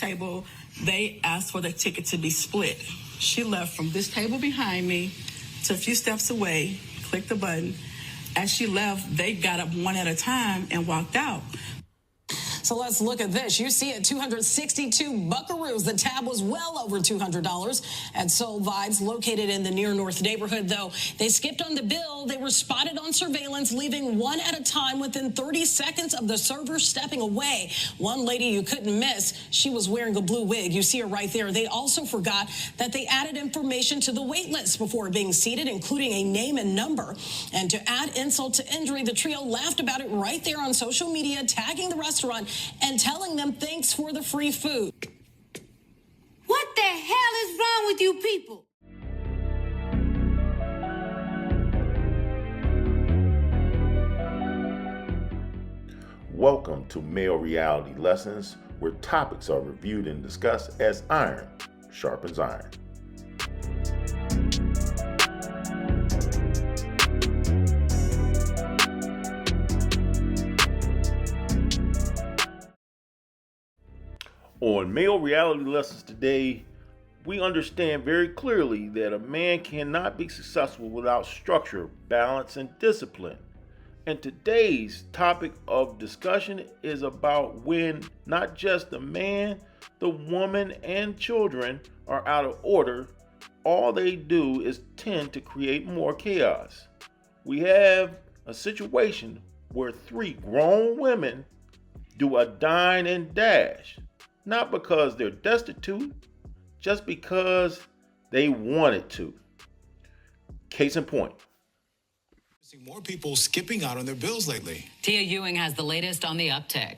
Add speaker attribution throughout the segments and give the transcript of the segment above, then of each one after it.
Speaker 1: table, they asked for the ticket to be split. She left from this table behind me to a few steps away, clicked the button. As she left, they got up one at a time and walked out.
Speaker 2: So let's look at this. You see it, 262 buckaroos. The tab was well over $200 at Soul Vibes, located in the near north neighborhood, though. They skipped on the bill. They were spotted on surveillance, leaving one at a time within 30 seconds of the server stepping away. One lady you couldn't miss, she was wearing a blue wig. You see her right there. They also forgot that they added information to the wait list before being seated, including a name and number. And to add insult to injury, the trio laughed about it right there on social media, tagging the restaurant and telling them thanks for the free food.
Speaker 3: What the hell is wrong with you people?
Speaker 4: Welcome to Male Reality Lessons, where topics are reviewed and discussed as iron sharpens iron. On Male Reality Lessons today, we understand very clearly that a man cannot be successful without structure, balance, and discipline. And today's topic of discussion is about when not just the man, the woman, and children are out of order, all they do is tend to create more chaos. We have a situation where three grown women do a dine and dash. Not because they're destitute, just because they wanted to. Case in point.
Speaker 5: Seeing more people skipping out on their bills lately.
Speaker 6: Tia Ewing has the latest on the uptick.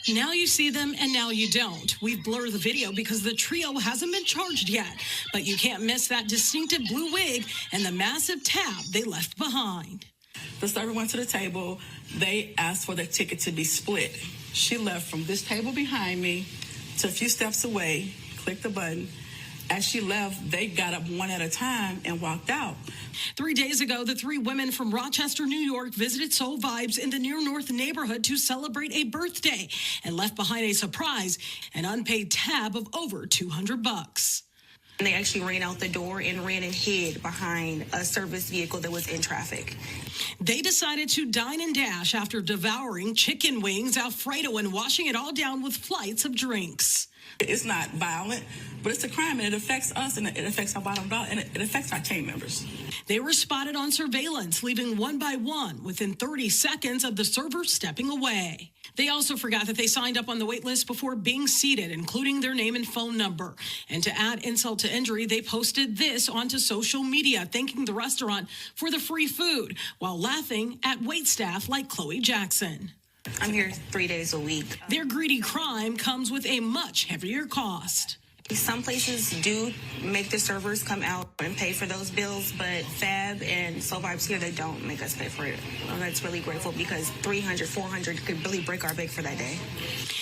Speaker 2: Now you see them and now you don't. We've blurred the video because the trio hasn't been charged yet. But you can't miss that distinctive blue wig and the massive tab they left behind.
Speaker 1: The server went to the table. They asked for the ticket to be split. She left from this table behind me to a few steps away, clicked the button. As she left, they got up one at a time and walked out.
Speaker 2: 3 days ago, the three women from Rochester, New York visited Soul Vibes in the near north neighborhood to celebrate a birthday and left behind a surprise, an unpaid tab of over $200.
Speaker 7: They actually ran out the door and ran and hid behind a service vehicle that was in traffic.
Speaker 2: They decided to dine and dash after devouring chicken wings, Alfredo, and washing it all down with flights of drinks.
Speaker 1: It's not violent, but it's a crime, and it affects us, and it affects our bottom dollar, and it affects our team members.
Speaker 2: They were spotted on surveillance, leaving one by one within 30 seconds of the server stepping away. They also forgot that they signed up on the wait list before being seated, including their name and phone number. And to add insult to injury, they posted this onto social media, thanking the restaurant for the free food while laughing at waitstaff like Chloe Jackson.
Speaker 7: I'm here 3 days a week.
Speaker 2: Their greedy crime comes with a much heavier cost.
Speaker 7: Some places do make the servers come out and pay for those bills, but Fab and Soul Vibes here, they don't make us pay for it. That's really grateful because $300, $400 could really break our bank for that day.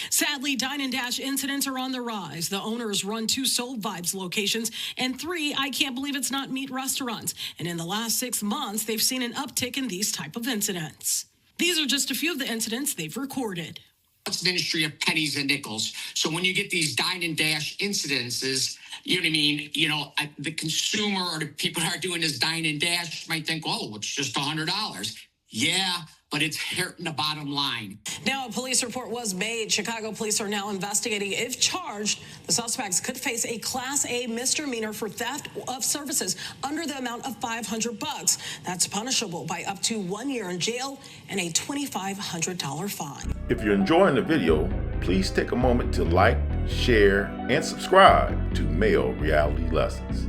Speaker 2: Sadly, dine and dash incidents are on the rise. The owners run 2 Soul Vibes locations and 3 I Can't Believe It's Not Meat restaurants. And in the last 6 months, they've seen an uptick in these type of incidents. These are just a few of the incidents they've recorded.
Speaker 8: It's an industry of pennies and nickels. So when you get these dine and dash incidences, you know what I mean? You know, the consumer or the people that are doing this dine and dash might think, oh, it's just $100. Yeah, but it's hurting the bottom line.
Speaker 2: Now, a police report was made. Chicago police are now investigating. If charged, the suspects could face a Class A misdemeanor for theft of services under the amount of $500. That's punishable by up to 1 year in jail and a $2,500 fine.
Speaker 4: If you're enjoying the video, please take a moment to like, share, and subscribe to Male Reality Lessons.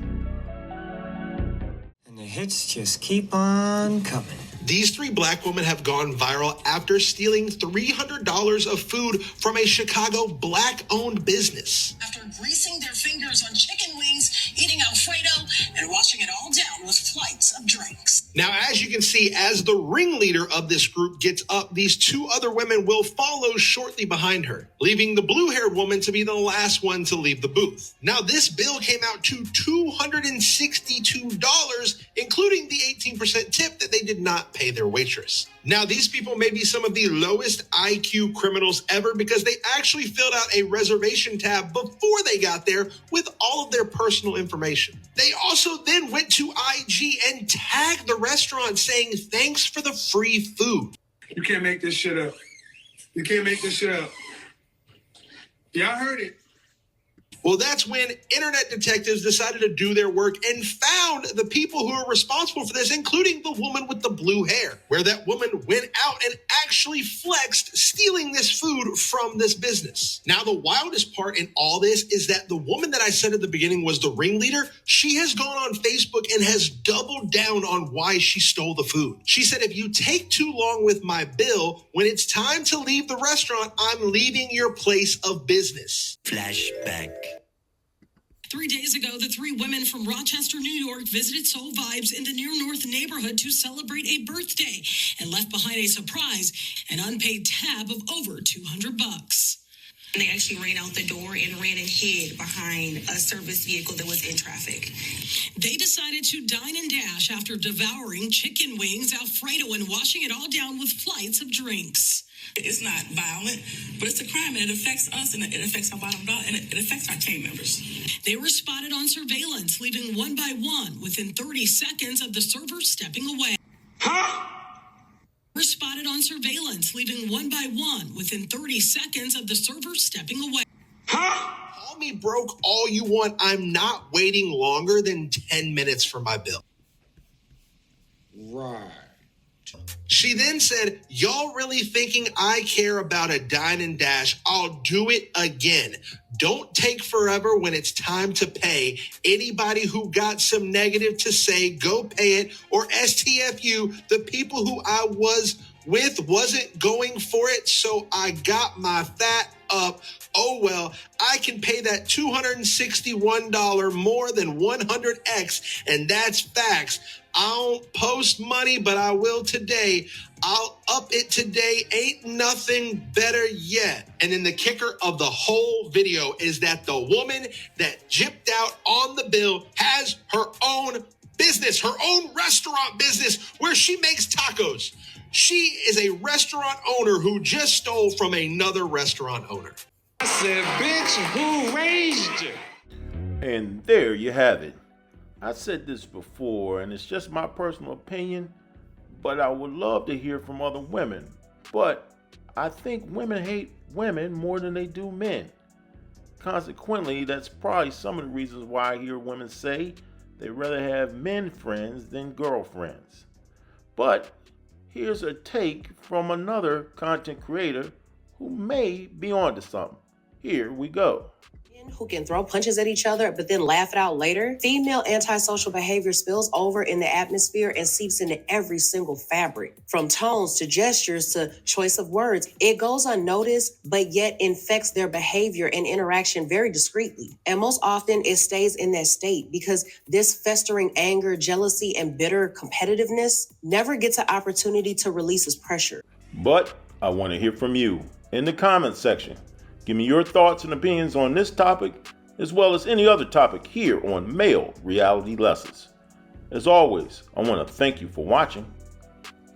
Speaker 9: And the hits just keep on coming.
Speaker 10: These 3 black women have gone viral after stealing $300 of food from a Chicago black-owned business.
Speaker 2: After greasing their fingers on chicken wings, eating Alfredo, and washing it all down with flights of drinks.
Speaker 10: Now, as you can see, as the ringleader of this group gets up, these two other women will follow shortly behind her, leaving the blue-haired woman to be the last one to leave the booth. Now, this bill came out to $262, including the 18% tip that they did not pay their waitress. Now, these people may be some of the lowest IQ criminals ever because they actually filled out a reservation tab before they got there with all of their personal information. They also then went to IG and tagged the restaurant saying, "Thanks for the free food."
Speaker 11: You can't make this shit up. You can't make this shit up. Y'all heard it.
Speaker 10: Well, that's when internet detectives decided to do their work and found the people who are responsible for this, including the woman with the blue hair, where that woman went out and actually flexed stealing this food from this business. Now, the wildest part in all this is that the woman that I said at the beginning was the ringleader, she has gone on Facebook and has doubled down on why she stole the food. She said, "If you take too long with my bill, when it's time to leave the restaurant, I'm leaving your place of business."
Speaker 9: Flashback.
Speaker 2: 3 days ago, the three women from Rochester, New York visited Soul Vibes in the Near North neighborhood to celebrate a birthday and left behind a surprise, an unpaid tab of over $200.
Speaker 7: They actually ran out the door and ran and hid behind a service vehicle that was in traffic.
Speaker 2: They decided to dine and dash after devouring chicken wings, Alfredo, and washing it all down with flights of drinks.
Speaker 1: It's not violent, but it's a crime, and it affects us, and it affects our bottom dollar, and it affects our team members.
Speaker 2: They were spotted on surveillance, leaving one by one within 30 seconds of the server stepping away. Were spotted on surveillance, leaving one by one within 30 seconds of the server stepping away.
Speaker 10: Call me broke all you want. I'm not waiting longer than 10 minutes for my bill.
Speaker 11: Right.
Speaker 10: She then said, "Y'all really thinking I care about a dine and dash? I'll do it again. Don't take forever when it's time to pay. Anybody who got some negative to say, go pay it, or STFU, the people who I was with wasn't going for it, so I got my fat up. Oh well, I can pay that $261 more than 100x, and that's facts. I don't post money, but I will today. I'll up it today. Ain't nothing better yet." And then the kicker of the whole video is that the woman that gypped out on the bill has her own business, her own restaurant business where she makes tacos. She is a restaurant owner who just stole from another restaurant owner.
Speaker 11: I said, "Bitch, who raised you?"
Speaker 4: And there you have it. I said this before, and it's just my personal opinion, but I would love to hear from other women. But I think women hate women more than they do men. Consequently, that's probably some of the reasons why I hear women say they'd rather have men friends than girlfriends. But here's a take from another content creator who may be onto something. Here we go.
Speaker 12: Who can throw punches at each other but then laugh it out later. Female antisocial behavior spills over in the atmosphere and seeps into every single fabric, from tones to gestures to choice of words. It goes unnoticed, but yet infects their behavior and interaction very discreetly. And most often it stays in that state because this festering anger, jealousy, and bitter competitiveness never gets an opportunity to release its pressure.
Speaker 4: But I want to hear from you in the comments section. Give me your thoughts and opinions on this topic, as well as any other topic here on Male Reality Lessons. As always, I want to thank you for watching.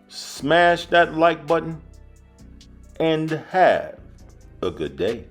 Speaker 4: Smash that like button and have a good day.